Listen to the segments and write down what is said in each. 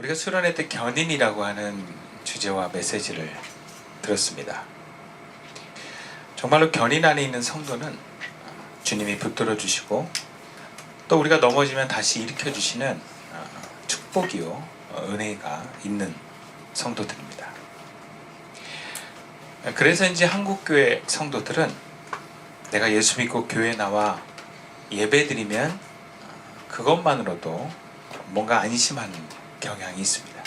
우리가 수련회 때 견인이라고 하는 주제와 메시지를 들었습니다. 정말로 견인 안에 있는 성도는 주님이 붙들어 주시고 또 우리가 넘어지면 다시 일으켜 주시는 축복이요 은혜가 있는 성도들입니다. 그래서 이제 한국교회 성도들은 내가 예수 믿고 교회에 나와 예배드리면 그것만으로도 뭔가 안심하는 경향이 있습니다.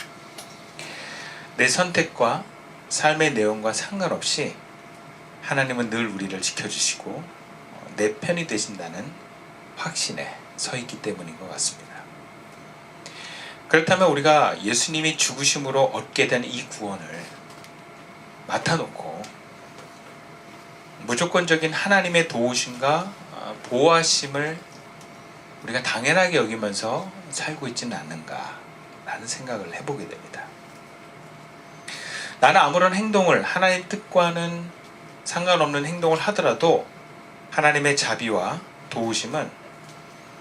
내 선택과 삶의 내용과 상관없이 하나님은 늘 우리를 지켜주시고 내 편이 되신다는 확신에 서 있기 때문인 것 같습니다. 그렇다면 우리가 예수님이 죽으심으로 얻게 된 이 구원을 맡아놓고 무조건적인 하나님의 도우심과 보호하심을 우리가 당연하게 여기면서 살고 있지는 않는가라는 생각을 해보게 됩니다. 나는 아무런 행동을 하나님 뜻과는 상관없는 행동을 하더라도 하나님의 자비와 도우심은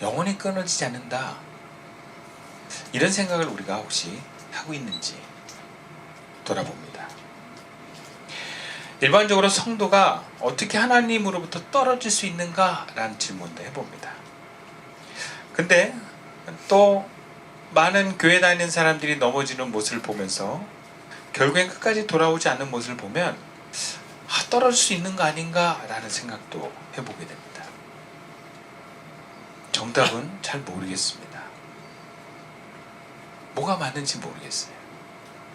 영원히 끊어지지 않는다. 이런 생각을 우리가 혹시 하고 있는지 돌아봅니다. 일반적으로 성도가 어떻게 하나님으로부터 떨어질 수 있는가라는 질문도 해봅니다. 근데 또 많은 교회 다니는 사람들이 넘어지는 모습을 보면서 결국엔 끝까지 돌아오지 않는 모습을 보면 떨어질 수 있는 거 아닌가 라는 생각도 해보게 됩니다. 정답은 잘 모르겠습니다. 뭐가 맞는지 모르겠어요.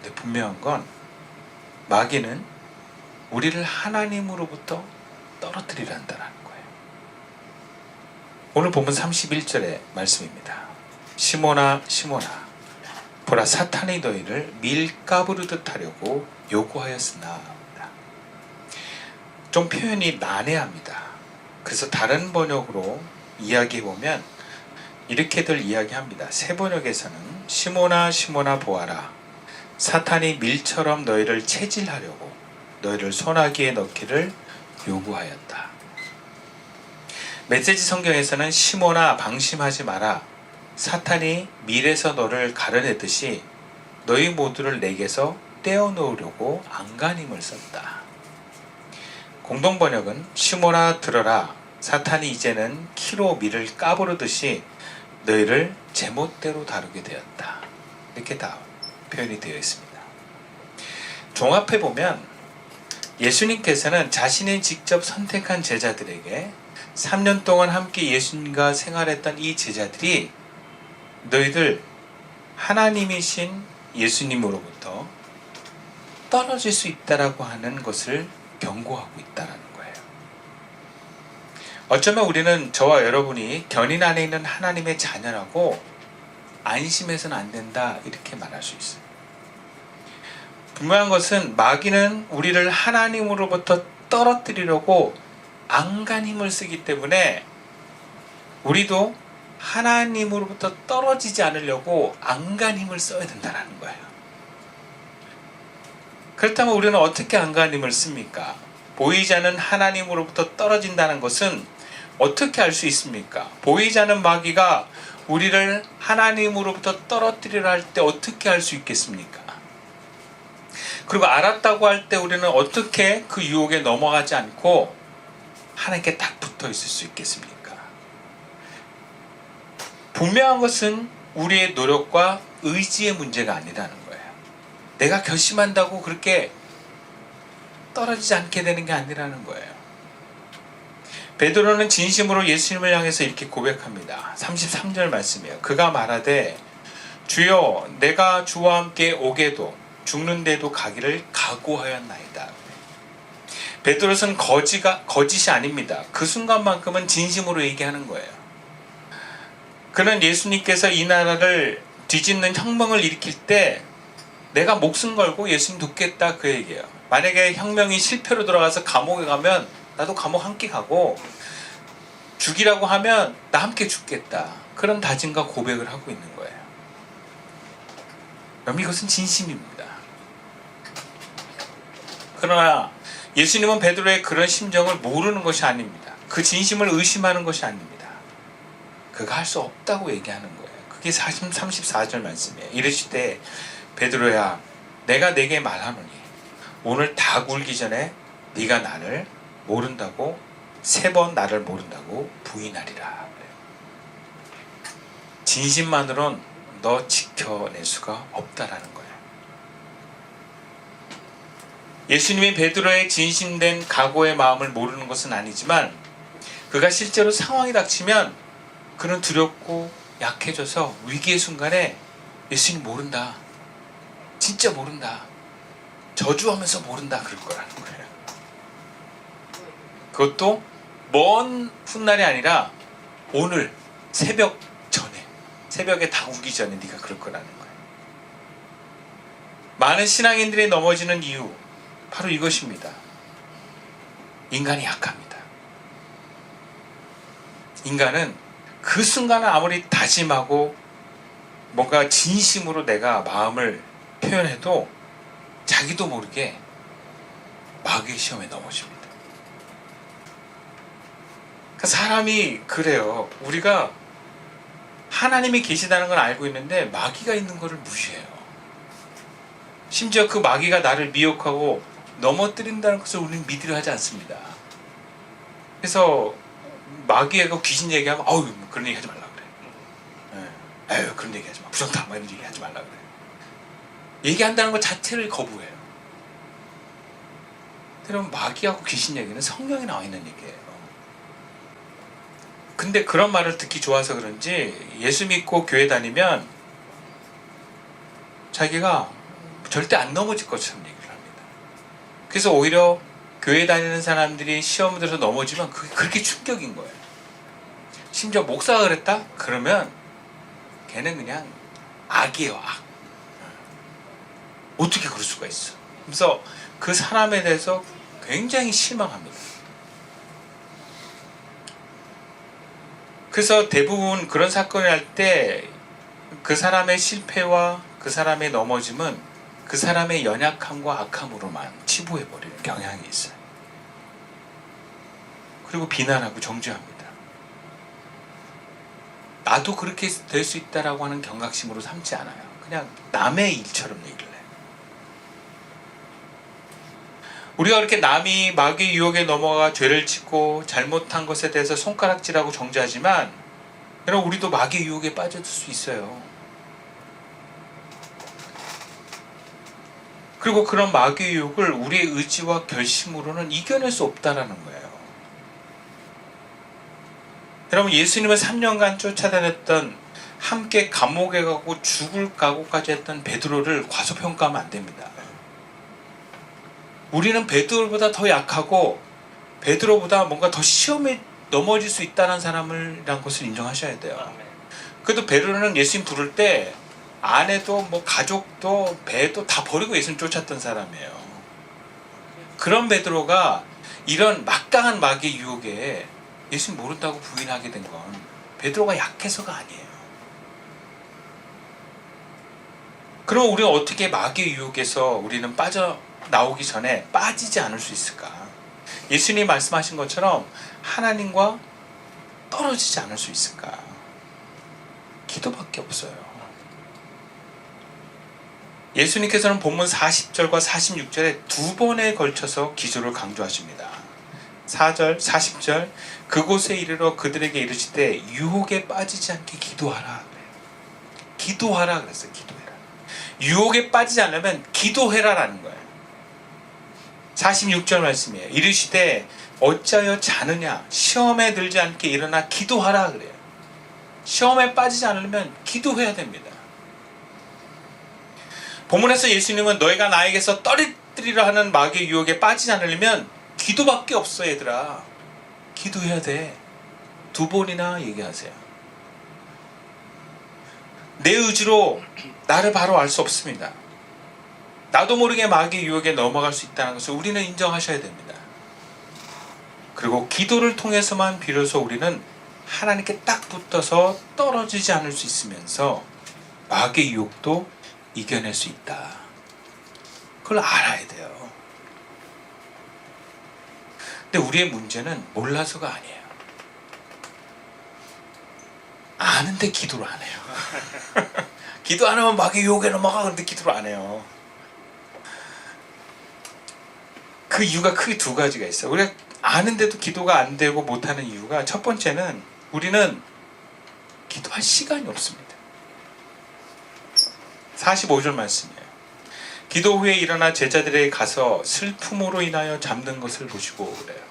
근데 분명한 건 마귀는 우리를 하나님으로부터 떨어뜨리란다는 거예요. 오늘 본문 31절의 말씀입니다. 시몬아 시몬아 보라 사탄이 너희를 밀가부르듯 하려고 요구하였으나. 좀 표현이 난해합니다. 그래서 다른 번역으로 이야기해보면 이렇게들 이야기합니다. 새 번역에서는 시몬아 시몬아 보아라 사탄이 밀처럼 너희를 체질하려고 너희를 소나기에 넣기를 요구하였다. 메시지 성경에서는 시몬아 방심하지 마라 사탄이 밀에서 너를 가려내듯이 너희 모두를 내게서 떼어놓으려고 안간힘을 썼다. 공동번역은 시몬아 들어라 사탄이 이제는 키로 밀을 까부르듯이 너희를 제멋대로 다루게 되었다. 이렇게 다 표현이 되어 있습니다. 종합해보면 예수님께서는 자신이 직접 선택한 제자들에게 3년 동안 함께 예수님과 생활했던 이 제자들이 너희들 하나님이신 예수님으로부터 떨어질 수 있다라고 하는 것을 경고하고 있다는 거예요. 어쩌면 우리는 저와 여러분이 견인 안에 있는 하나님의 자녀라고 안심해서는 안 된다 이렇게 말할 수 있어요. 분명한 것은 마귀는 우리를 하나님으로부터 떨어뜨리려고 안간힘을 쓰기 때문에 우리도 하나님으로부터 떨어지지 않으려고 안간힘을 써야 된다는 거예요. 그렇다면 우리는 어떻게 안간힘을 씁니까? 보이지 않는 하나님으로부터 떨어진다는 것은 어떻게 알 수 있습니까? 보이지 않는 마귀가 우리를 하나님으로부터 떨어뜨리려 할 때 어떻게 알 수 있겠습니까? 그리고 알았다고 할 때 우리는 어떻게 그 유혹에 넘어가지 않고 하나님께 딱 붙어 있을 수 있겠습니까? 분명한 것은 우리의 노력과 의지의 문제가 아니라는 거예요. 내가 결심한다고 그렇게 떨어지지 않게 되는 게 아니라는 거예요. 베드로는 진심으로 예수님을 향해서 이렇게 고백합니다. 33절 말씀이에요. 그가 말하되 주여 내가 주와 함께 오게도 죽는데도 가기를 각오하였나이다. 베드로는 거짓이 아닙니다. 그 순간만큼은 진심으로 얘기하는 거예요. 그는 예수님께서 이 나라를 뒤집는 혁명을 일으킬 때 내가 목숨 걸고 예수님 돕겠다 그 얘기예요. 만약에 혁명이 실패로 돌아가서 감옥에 가면 나도 감옥 함께 가고 죽이라고 하면 나 함께 죽겠다. 그런 다짐과 고백을 하고 있는 거예요. 여러분 이것은 진심입니다. 그러나 예수님은 베드로의 그런 심정을 모르는 것이 아닙니다. 그 진심을 의심하는 것이 아닙니다. 그가 할 수 없다고 얘기하는 거예요. 이게 34절 말씀이에요. 이르시되 베드로야 내가 내게 말하노니 오늘 닭 울기 전에 네가 나를 모른다고 3번 나를 모른다고 부인하리라. 진심만으론 너 지켜낼 수가 없다라는 거예요. 예수님이 베드로의 진심된 각오의 마음을 모르는 것은 아니지만 그가 실제로 상황이 닥치면 그는 두렵고 약해져서 위기의 순간에 예수님 모른다. 진짜 모른다. 저주하면서 모른다. 그럴 거라는 거예요. 그것도 먼 훗날이 아니라 오늘 새벽 전에, 새벽에 다 우기 전에 네가 그럴 거라는 거예요. 많은 신앙인들이 넘어지는 이유 바로 이것입니다. 인간이 약합니다. 인간은 그 순간을 아무리 다짐하고 뭔가 진심으로 내가 마음을 표현해도 자기도 모르게 마귀의 시험에 넘어집니다. 그러니까 사람이 그래요. 우리가 하나님이 계시다는 걸 알고 있는데 마귀가 있는 것을 무시해요. 심지어 그 마귀가 나를 미혹하고 넘어뜨린다는 것을 우리는 믿으려 하지 않습니다. 그래서 마귀가 귀신 얘기하면 아우 그런 얘기 하지 말라 그래. 에휴 그런 얘기 하지 마. 부정탐 이런 얘기 하지 말라 그래. 얘기한다는 것 자체를 거부해요. 그럼 마귀하고 귀신 얘기는 성경에 나와 있는 얘기예요. 근데 그런 말을 듣기 좋아서 그런지 예수 믿고 교회 다니면 자기가 절대 안 넘어질 것처럼 얘기를 합니다. 그래서 오히려 교회 다니는 사람들이 시험을 들어서 넘어지면 그게 그렇게 충격인 거예요. 심지어 목사가 그랬다? 그러면 걔는 그냥 악이에요, 악. 어떻게 그럴 수가 있어? 그래서 그 사람에 대해서 굉장히 실망합니다. 그래서 대부분 그런 사건을 할 때 그 사람의 실패와 그 사람의 넘어짐은 그 사람의 연약함과 악함으로만 치부해버리는 경향이 있어요. 그리고 비난하고 정죄합니다. 나도 그렇게 될 수 있다라고 하는 경각심으로 삼지 않아요. 그냥 남의 일처럼 얘기를 해요. 우리가 그렇게 남이 마귀의 유혹에 넘어가 죄를 짓고 잘못한 것에 대해서 손가락질하고 정죄하지만 여러분 우리도 마귀의 유혹에 빠져들 수 있어요. 그리고 그런 마귀의 유혹을 우리의 의지와 결심으로는 이겨낼 수 없다라는 거예요. 여러분 예수님을 3년간 쫓아다녔던 함께 감옥에 가고 죽을 각오까지 했던 베드로를 과소평가하면 안 됩니다. 우리는 베드로보다 더 약하고 베드로보다 뭔가 더 시험에 넘어질 수 있다는 사람이라는 것을 인정하셔야 돼요. 그래도 베드로는 예수님 부를 때 아내도 뭐 가족도 배도 다 버리고 예수님 쫓았던 사람이에요. 그런 베드로가 이런 막강한 마귀의 유혹에 예수님 모른다고 부인하게 된 건 베드로가 약해서가 아니에요. 그럼 우리가 어떻게 마귀의 유혹에서 우리는 빠져나오기 전에 빠지지 않을 수 있을까? 예수님이 말씀하신 것처럼 하나님과 떨어지지 않을 수 있을까? 기도밖에 없어요. 예수님께서는 본문 40절과 46절에 2번에 걸쳐서 기도를 강조하십니다. 4절, 40절 그곳에 이르러 그들에게 이르시되 유혹에 빠지지 않게 기도하라. 기도하라 그랬어요. 기도해라. 유혹에 빠지지 않으면 기도해라라는 거예요. 46절 말씀이에요. 이르시되 어찌하여 자느냐 시험에 들지 않게 일어나 기도하라 그래요. 시험에 빠지지 않으려면 기도해야 됩니다. 본문에서 예수님은 너희가 나에게서 떨어뜨리려 하는 마귀의 유혹에 빠지지 않으려면 기도밖에 없어 얘들아. 기도해야 돼. 2번이나 얘기하세요. 내 의지로 나를 바로 알 수 없습니다. 나도 모르게 마귀의 유혹에 넘어갈 수 있다는 것을 우리는 인정하셔야 됩니다. 그리고 기도를 통해서만 비로소 우리는 하나님께 딱 붙어서 떨어지지 않을 수 있으면서 마귀의 유혹도 이겨낼 수 있다. 그걸 알아야 돼요. 근데 우리의 문제는 몰라서가 아니에요. 아는데 기도를 안 해요. 기도 안 하면 마귀 유혹에 넘어가. 근데 기도를 안 해요. 그 이유가 크게 두 가지가 있어요. 우리가 아는데도 기도가 안 되고 못하는 이유가, 첫 번째는 우리는 기도할 시간이 없습니다. 45절 말씀이에요. 기도 후에 일어나 제자들에게 가서 슬픔으로 인하여 잠든 것을 보시고 그래요.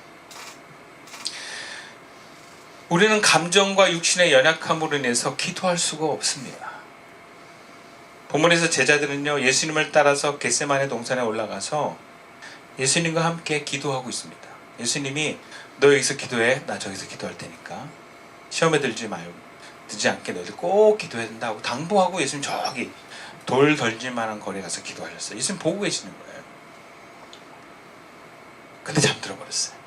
우리는 감정과 육신의 연약함으로 인해서 기도할 수가 없습니다. 본문에서 제자들은요, 예수님을 따라서 겟세마네 동산에 올라가서 예수님과 함께 기도하고 있습니다. 예수님이 너 여기서 기도해, 나 저기서 기도할 테니까 시험에 들지 않게 너희들 꼭 기도해야 된다 하고 당부하고, 예수님 저기 돌 던질 만한 거리에 가서 기도하셨어요. 예수님 보고 계시는 거예요. 근데 잠들어 버렸어요.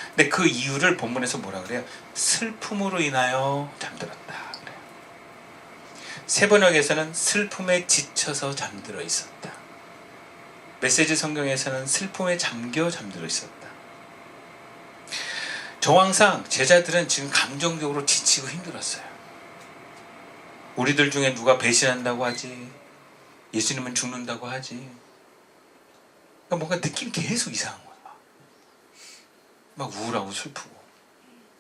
근데 그 이유를 본문에서 뭐라 그래요? 슬픔으로 인하여 잠들었다 그래요. 세 번역에서는 슬픔에 지쳐서 잠들어 있었다. 메시지 성경에서는 슬픔에 잠겨 잠들어 있었다. 정황상 제자들은 지금 감정적으로 지치고 힘들었어요. 우리들 중에 누가 배신한다고 하지, 예수님은 죽는다고 하지, 그러니까 뭔가 느낌이 계속 이상한 거야. 막 우울하고 슬프고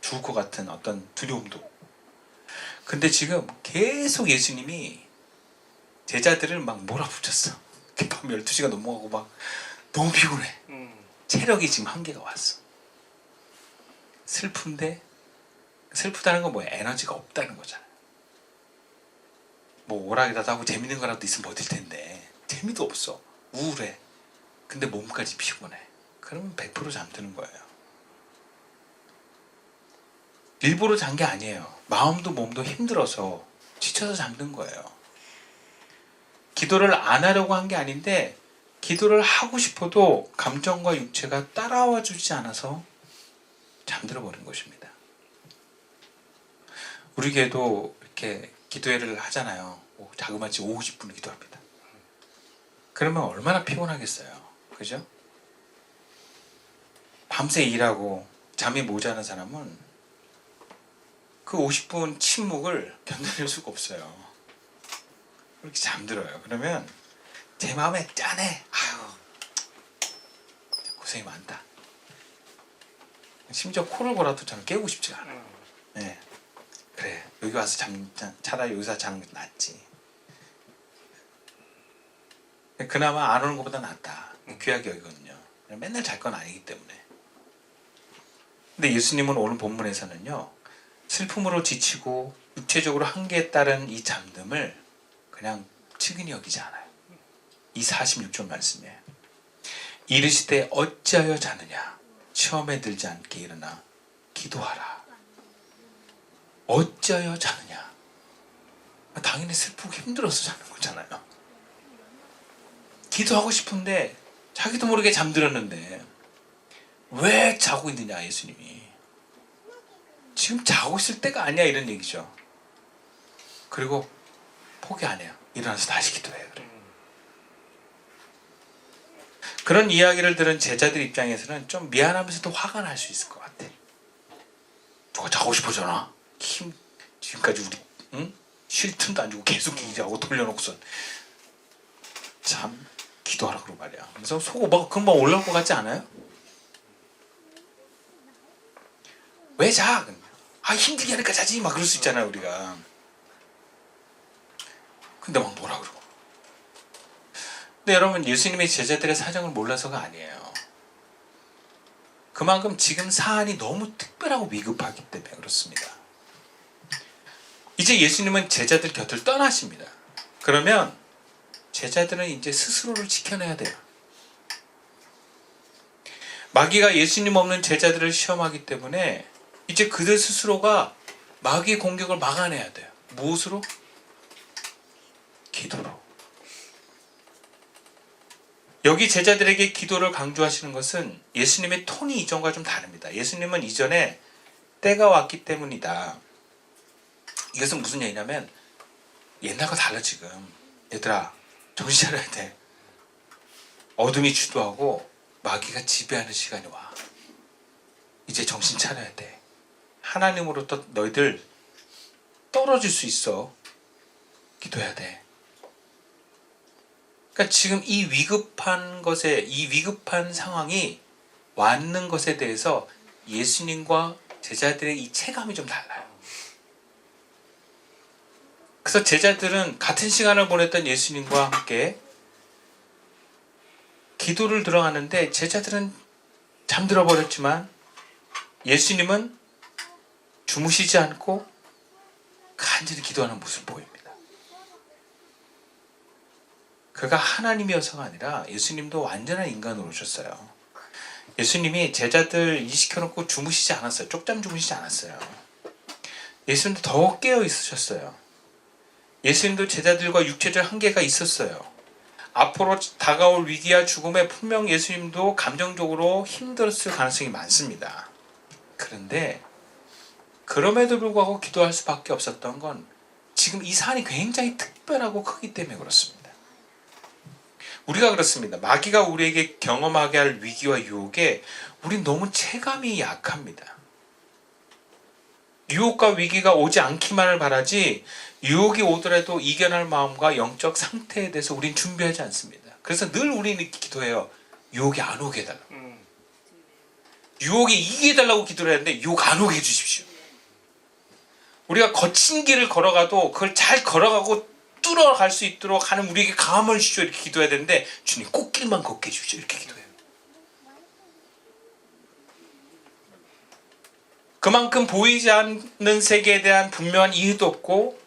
죽을 것 같은 어떤 두려움도. 근데 지금 계속 예수님이 제자들을 막 몰아붙였어. 밤 12시가 넘어가고 막 너무 피곤해. 체력이 지금 한계가 왔어. 슬픈데, 슬프다는 건 뭐야? 에너지가 없다는 거잖아. 뭐 오락이라도 하고 재밌는 거라도 있으면 버틸 텐데 재미도 없어. 우울해. 근데 몸까지 피곤해. 그러면 100% 잠드는 거예요. 일부러 잔 게 아니에요. 마음도 몸도 힘들어서 지쳐서 잠든 거예요. 기도를 안 하려고 한 게 아닌데, 기도를 하고 싶어도 감정과 육체가 따라와 주지 않아서 잠들어 버린 것입니다. 우리 교회도 이렇게 기도회를 하잖아요. 자그마치 50분을 기도합니다. 그러면 얼마나 피곤하겠어요. 그죠? 밤새 일하고 잠이 모자란 사람은 그 50분 침묵을 견뎌낼 수가 없어요. 그렇게 잠들어요. 그러면 제 마음에 짠해. 아유, 고생이 많다. 심지어 코를 골아도 저는 깨우고 싶지가 않아요. 네. 그래, 여기 와서 차라리 여기서 자는 게 낫지. 그나마 안 오는 것보다 낫다. 귀하게 여기거든요. 맨날 잘 건 아니기 때문에. 근데 예수님은 오늘 본문에서는요, 슬픔으로 지치고 육체적으로 한계에 따른 이 잠듦을 그냥 측은히 여기지 않아요. 이 46절 말씀에 이르시되 어찌하여 자느냐, 시험에 들지 않게 일어나 기도하라. 어찌하여 자느냐. 당연히 슬프고 힘들어서 자는 거잖아요. 기도하고 싶은데 자기도 모르게 잠들었는데 왜 자고 있느냐. 예수님이 지금 자고 있을 때가 아니야, 이런 얘기죠. 그리고 포기 안 해요. 일어나서 다시 기도해요. 그래. 그런 이야기를 들은 제자들 입장에서는 좀 미안하면서도 화가 날 수 있을 것 같아. 누가 자고 싶어잖아. 지금까지 우리 쉴 틈도 안 주고 계속 일하고 돌려놓고선 참 기도하라 그러고 말이야. 그래서 속 막 금방 올라올 것 같지 않아요? 왜 자? 힘들게 하니까 자지. 막 그럴 수 있잖아요, 우리가. 근데 막 뭐라 그러고. 근데 여러분, 예수님의 제자들의 사정을 몰라서가 아니에요. 그만큼 지금 사안이 너무 특별하고 위급하기 때문에 그렇습니다. 이제 예수님은 제자들 곁을 떠나십니다. 그러면 제자들은 이제 스스로를 지켜내야 돼요. 마귀가 예수님 없는 제자들을 시험하기 때문에 이제 그들 스스로가 마귀의 공격을 막아내야 돼요. 무엇으로? 기도로. 여기 제자들에게 기도를 강조하시는 것은 예수님의 톤이 이전과 좀 다릅니다. 예수님은 이전에 때가 왔기 때문이다. 이것은 무슨 얘기냐면 옛날과 달라. 지금 얘들아 정신 차려야 돼. 어둠이 주도하고 마귀가 지배하는 시간이 와. 이제 정신 차려야 돼. 하나님으로부터 너희들 떨어질 수 있어. 기도해야 돼. 그러니까 지금 이 위급한 상황이 왔는 것에 대해서 예수님과 제자들의 이 체감이 좀 달라요. 그래서 제자들은 같은 시간을 보냈던 예수님과 함께 기도를 들어가는데 제자들은 잠들어 버렸지만 예수님은 주무시지 않고 간절히 기도하는 모습을 보입니다. 그가 하나님이어서가 아니라 예수님도 완전한 인간으로 오셨어요. 예수님이 제자들 일시켜놓고 주무시지 않았어요. 쪽잠 주무시지 않았어요. 예수님도 더 깨어 있으셨어요. 예수님도 제자들과 육체적 한계가 있었어요. 앞으로 다가올 위기와 죽음에 분명 예수님도 감정적으로 힘들었을 가능성이 많습니다. 그런데 그럼에도 불구하고 기도할 수밖에 없었던 건 지금 이 사안이 굉장히 특별하고 크기 때문에 그렇습니다. 우리가 그렇습니다. 마귀가 우리에게 경험하게 할 위기와 유혹에 우린 너무 체감이 약합니다. 유혹과 위기가 오지 않기만을 바라지 유혹이 오더라도 이겨낼 마음과 영적 상태에 대해서 우린 준비하지 않습니다. 그래서 늘 우리는 기도해요. 유혹이 안 오게 해달라고. 유혹이 이기게 해달라고 기도를 했는데 유혹 안 오게 해주십시오. 우리가 거친 길을 걸어가도 그걸 잘 걸어가고 뚫어갈 수 있도록 하는 우리에게 강함을 주시오 이렇게 기도해야 되는데 주님 꽃길만 걷게 해주십시오 이렇게 기도해요. 그만큼 보이지 않는 세계에 대한 분명한 이해도 없고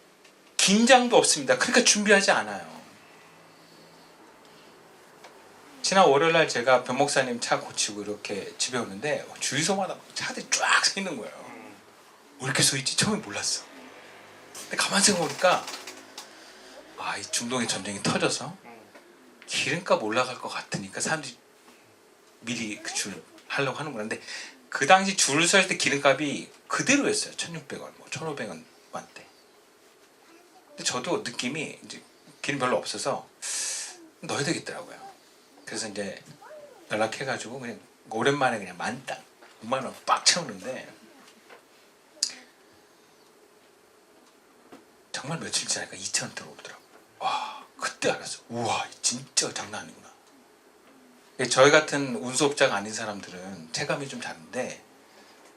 긴장도 없습니다. 그러니까 준비하지 않아요. 지난 월요일날 제가 변 목사님 차 고치고 이렇게 집에 오는데 주유소마다 차들이 쫙 서 있는 거예요. 왜 이렇게 서 있지? 처음에 몰랐어. 근데 가만히 생각해보니까 이 중동의 전쟁이 터져서 기름값 올라갈 것 같으니까 사람들이 미리 그 줄 하려고 하는 건데 그 당시 줄을 설 때 기름값이 그대로였어요. 1,600원, 뭐 1,500원 원대. 근데 저도 느낌이 이제 기름 별로 없어서 넣어야 되겠더라고요. 그래서 이제 연락해가지고 그냥 오랜만에 그냥 만땅 5만 원 빡 채우는데 정말 며칠 지나니까 2,000원대로 오더라고요. 와, 그때 알았어. 우와, 진짜 장난 아니구나. 저희 같은 운수업자가 아닌 사람들은 체감이 좀 다른데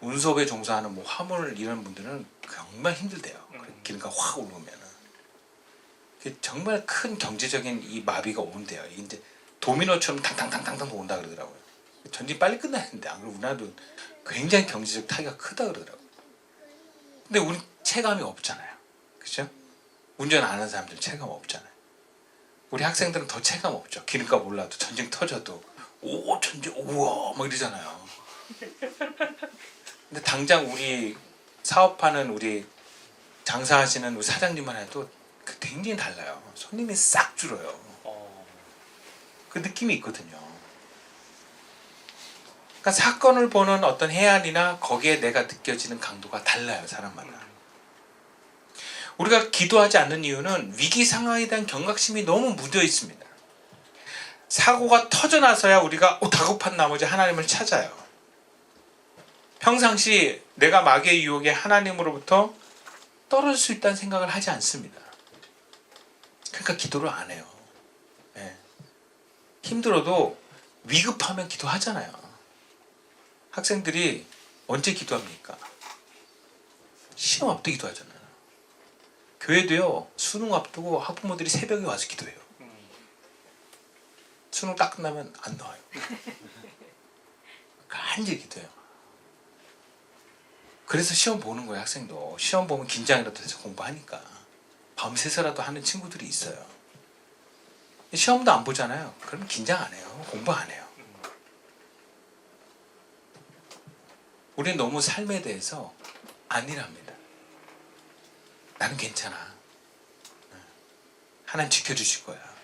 운수업에 종사하는 뭐 화물 이런 분들은 정말 힘들대요. 기름값 확 오르면 정말 큰 경제적인 이 마비가 온대요. 이게 이제 도미노처럼 탕탕탕탕탕 온다 그러더라고요. 전쟁 빨리 끝나야 되는데 안 그러면 우리나라도 굉장히 경제적 타격이 크다 그러더라고요. 근데 우리 체감이 없잖아요. 그죠? 운전 안 하는 사람들 체감 없잖아요. 우리 학생들은 더 체감 없죠. 기름값 올라도 전쟁 터져도 오 전쟁 우와 막 이러잖아요. 근데 당장 우리 사업하는 우리 장사하시는 우리 사장님만 해도 굉장히 달라요. 손님이 싹 줄어요. 그 느낌이 있거든요. 그러니까 사건을 보는 어떤 해안이나 거기에 내가 느껴지는 강도가 달라요. 사람마다. 우리가 기도하지 않는 이유는 위기 상황에 대한 경각심이 너무 묻어 있습니다. 사고가 터져나서야 우리가 다급한 나머지 하나님을 찾아요. 평상시 내가 마귀의 유혹에 하나님으로부터 떨어질 수 있다는 생각을 하지 않습니다. 그러니까 기도를 안 해요. 네. 힘들어도 위급하면 기도하잖아요. 학생들이 언제 기도합니까? 시험 앞두고 기도하잖아요. 교회도요, 수능 앞두고 학부모들이 새벽에 와서 기도해요. 수능 딱 끝나면 안 나와요. 간절히 기도해요. 그래서 시험 보는 거예요. 학생도 시험 보면 긴장이라도 해서 공부하니까 밤새서라도 하는 친구들이 있어요. 시험도 안 보잖아요. 그러면 긴장 안 해요. 공부 안 해요. 우리는 너무 삶에 대해서 안일합니다. 나는 괜찮아. 하나님 지켜주실 거야.